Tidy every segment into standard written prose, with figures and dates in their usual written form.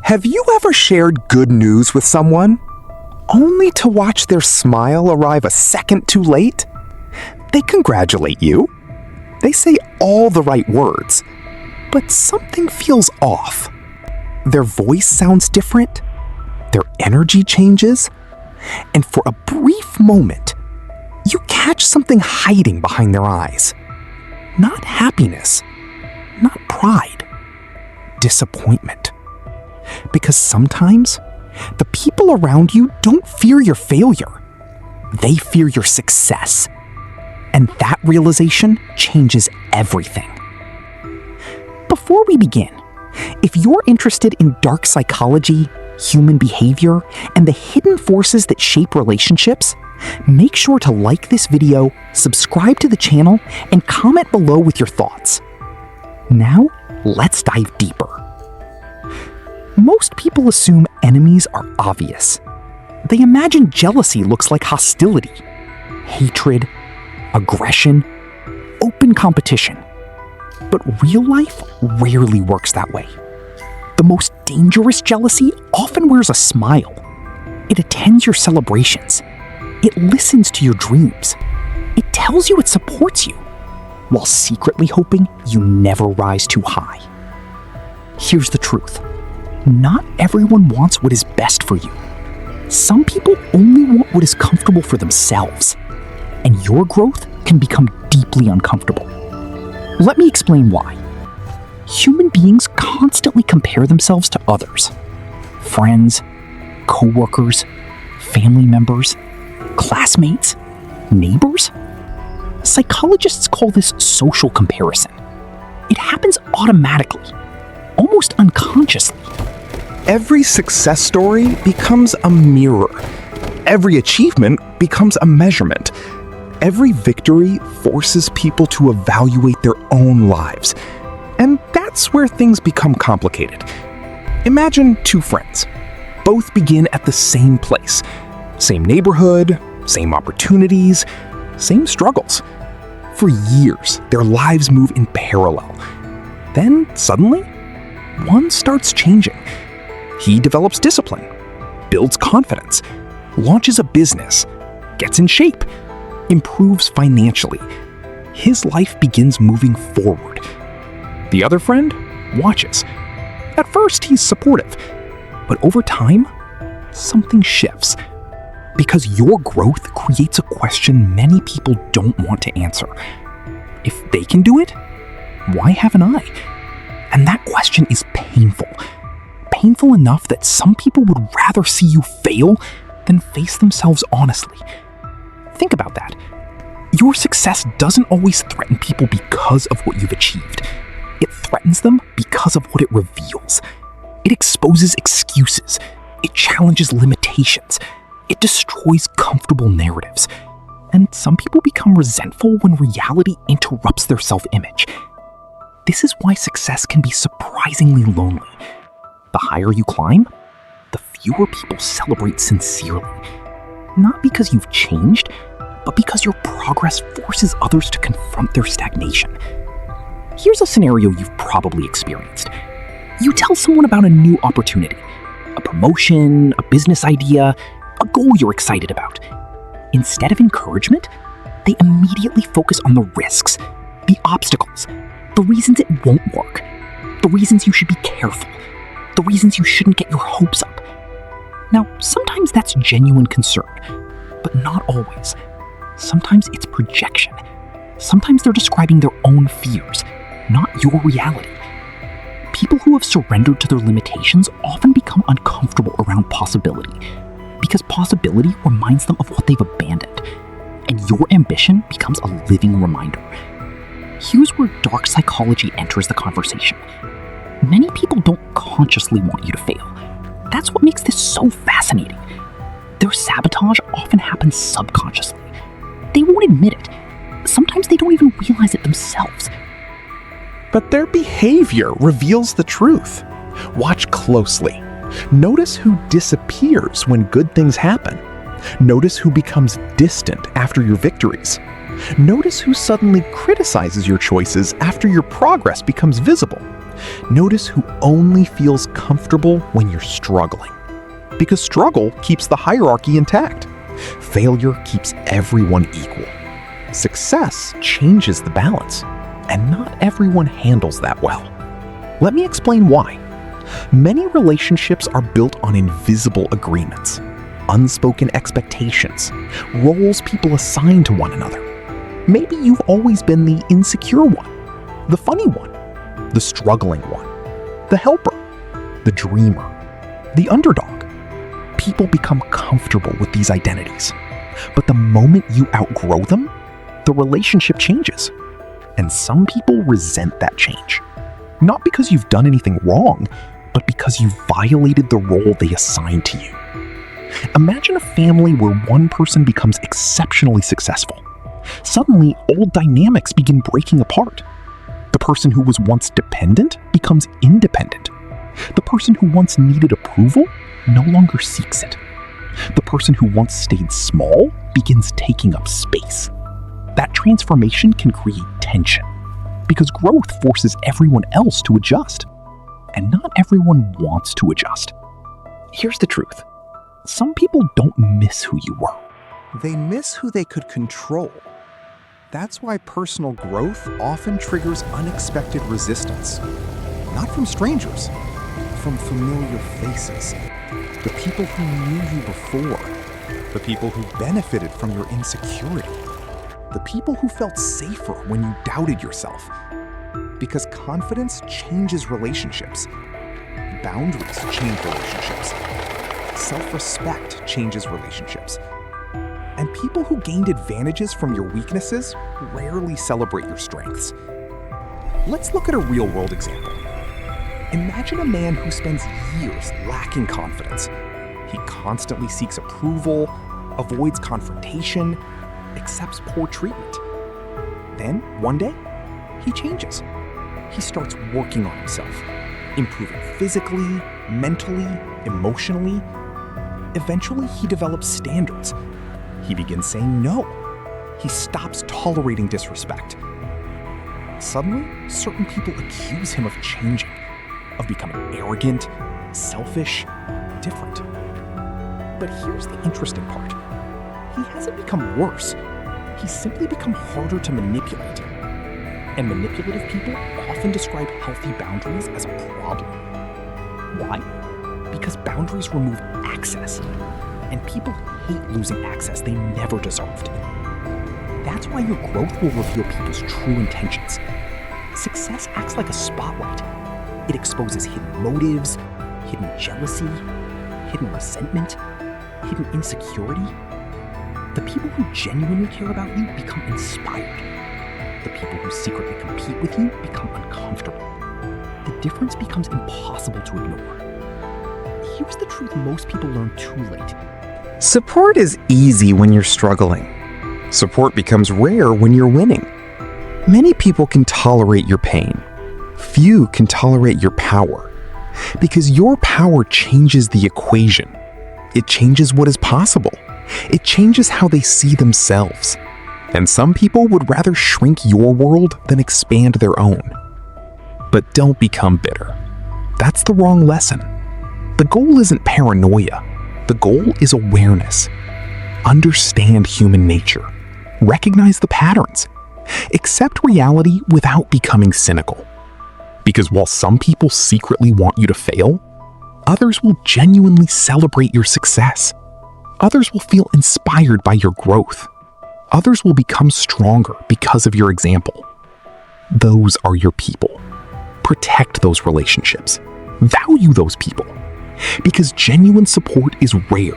Have you ever shared good news with someone, only to watch their smile arrive a second too late? They congratulate you. They say all the right words, but something feels off. Their voice sounds different, their energy changes, and for a brief moment, you catch something hiding behind their eyes. Not happiness, not pride, disappointment. Because sometimes, the people around you don't fear your failure. They fear your success. And that realization changes everything. Before we begin, if you're interested in dark psychology, human behavior, and the hidden forces that shape relationships, make sure to like this video, subscribe to the channel, and comment below with your thoughts. Now, let's dive deeper. Most people assume enemies are obvious. They imagine jealousy looks like hostility, hatred, aggression, open competition. But real life rarely works that way. The most dangerous jealousy often wears a smile. It attends your celebrations. It listens to your dreams. It tells you it supports you, while secretly hoping you never rise too high. Here's the truth. Not everyone wants what is best for you. Some people only want what is comfortable for themselves, and your growth can become deeply uncomfortable. Let me explain why. Human beings constantly compare themselves to others. Friends, co-workers, family members, classmates, neighbors. Psychologists call this social comparison. It happens automatically, almost unconsciously. Every success story becomes a mirror. Every achievement becomes a measurement. Every victory forces people to evaluate their own lives. And that's where things become complicated. Imagine two friends. Both begin at the same place. Same neighborhood, same opportunities, same struggles. For years, their lives move in parallel. Then, suddenly, one starts changing. He develops discipline, builds confidence, launches a business, gets in shape, improves financially. His life begins moving forward. The other friend watches. At first, he's supportive, but over time, something shifts. Because your growth creates a question many people don't want to answer. If they can do it, why haven't I? And that question is painful. Painful enough that some people would rather see you fail than face themselves honestly. Think about that. Your success doesn't always threaten people because of what you've achieved. It threatens them because of what it reveals. It exposes excuses. It challenges limitations. It destroys comfortable narratives. And some people become resentful when reality interrupts their self-image. This is why success can be surprisingly lonely. The higher you climb, the fewer people celebrate sincerely. Not because you've changed, but because your progress forces others to confront their stagnation. Here's a scenario you've probably experienced. You tell someone about a new opportunity, a promotion, a business idea, a goal you're excited about. Instead of encouragement, they immediately focus on the risks, the obstacles, the reasons it won't work, the reasons you should be careful, the reasons you shouldn't get your hopes up. Now, sometimes that's genuine concern, but not always. Sometimes it's projection. Sometimes they're describing their own fears, not your reality. People who have surrendered to their limitations often become uncomfortable around possibility, because possibility reminds them of what they've abandoned, and your ambition becomes a living reminder. Here's where dark psychology enters the conversation. Many people don't consciously want you to fail. That's what makes this so fascinating. Their sabotage often happens subconsciously. They won't admit it. Sometimes they don't even realize it themselves. But their behavior reveals the truth. Watch closely. Notice who disappears when good things happen. Notice who becomes distant after your victories. Notice who suddenly criticizes your choices after your progress becomes visible. Notice who only feels comfortable when you're struggling. Because struggle keeps the hierarchy intact. Failure keeps everyone equal. Success changes the balance, and not everyone handles that well. Let me explain why. Many relationships are built on invisible agreements, unspoken expectations, roles people assign to one another. Maybe you've always been the insecure one, the funny one, the struggling one, the helper, the dreamer, the underdog. People become comfortable with these identities. But the moment you outgrow them, the relationship changes. And some people resent that change. Not because you've done anything wrong, but because you violated the role they assigned to you. Imagine a family where one person becomes exceptionally successful. Suddenly, old dynamics begin breaking apart. The person who was once dependent becomes independent. The person who once needed approval no longer seeks it. The person who once stayed small begins taking up space. That transformation can create tension, because growth forces everyone else to adjust. And not everyone wants to adjust. Here's the truth. Some people don't miss who you were. They miss who they could control. That's why personal growth often triggers unexpected resistance. Not from strangers, from familiar faces. The people who knew you before. The people who benefited from your insecurity. The people who felt safer when you doubted yourself. Because confidence changes relationships. Boundaries change relationships. Self-respect changes relationships. And people who gained advantages from your weaknesses rarely celebrate your strengths. Let's look at a real-world example. Imagine a man who spends years lacking confidence. He constantly seeks approval, avoids confrontation, accepts poor treatment. Then, one day, he changes. He starts working on himself, improving physically, mentally, emotionally. Eventually, he develops standards. He begins saying no. He stops tolerating disrespect. Suddenly, certain people accuse him of changing, of becoming arrogant, selfish, different. But here's the interesting part. He hasn't become worse. He's simply become harder to manipulate. And manipulative people often describe healthy boundaries as a problem. Why? Because boundaries remove access. And people hate losing access they never deserved. That's why your growth will reveal people's true intentions. Success acts like a spotlight. It exposes hidden motives, hidden jealousy, hidden resentment, hidden insecurity. The people who genuinely care about you become inspired. The people who secretly compete with you become uncomfortable. The difference becomes impossible to ignore. Here's the truth most people learn too late. Support is easy when you're struggling. Support becomes rare when you're winning. Many people can tolerate your pain. Few can tolerate your power. Because your power changes the equation. It changes what is possible. It changes how they see themselves. And some people would rather shrink your world than expand their own. But don't become bitter. That's the wrong lesson. The goal isn't paranoia. The goal is awareness. Understand human nature. Recognize the patterns. Accept reality without becoming cynical. Because while some people secretly want you to fail, others will genuinely celebrate your success. Others will feel inspired by your growth. Others will become stronger because of your example. Those are your people. Protect those relationships. Value those people. Because genuine support is rare,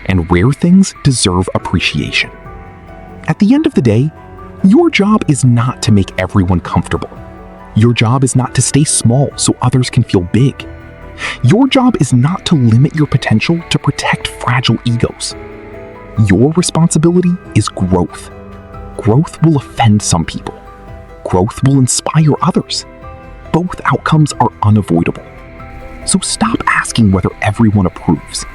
and rare things deserve appreciation. At the end of the day, your job is not to make everyone comfortable. Your job is not to stay small so others can feel big. Your job is not to limit your potential to protect fragile egos. Your responsibility is growth. Growth will offend some people. Growth will inspire others. Both outcomes are unavoidable. So stop asking whether everyone approves.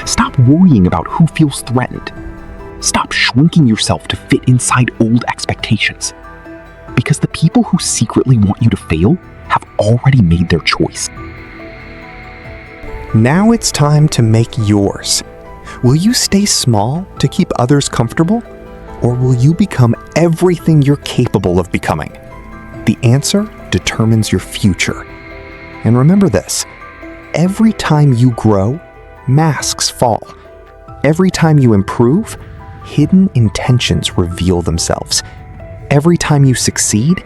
Stop worrying about who feels threatened. Stop shrinking yourself to fit inside old expectations. Because the people who secretly want you to fail have already made their choice. Now it's time to make yours. Will you stay small to keep others comfortable? Or will you become everything you're capable of becoming? The answer determines your future. And remember this, every time you grow, masks fall. Every time you improve, hidden intentions reveal themselves. Every time you succeed,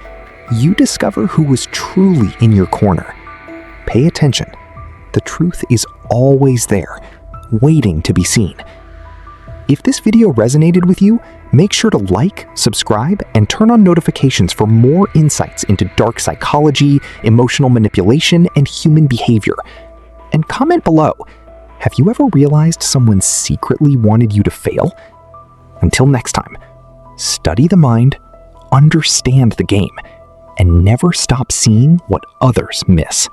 you discover who was truly in your corner. Pay attention. The truth is always there, waiting to be seen. If this video resonated with you, make sure to like, subscribe, and turn on notifications for more insights into dark psychology, emotional manipulation, and human behavior. And comment below, have you ever realized someone secretly wanted you to fail? Until next time, study the mind, understand the game, and never stop seeing what others miss.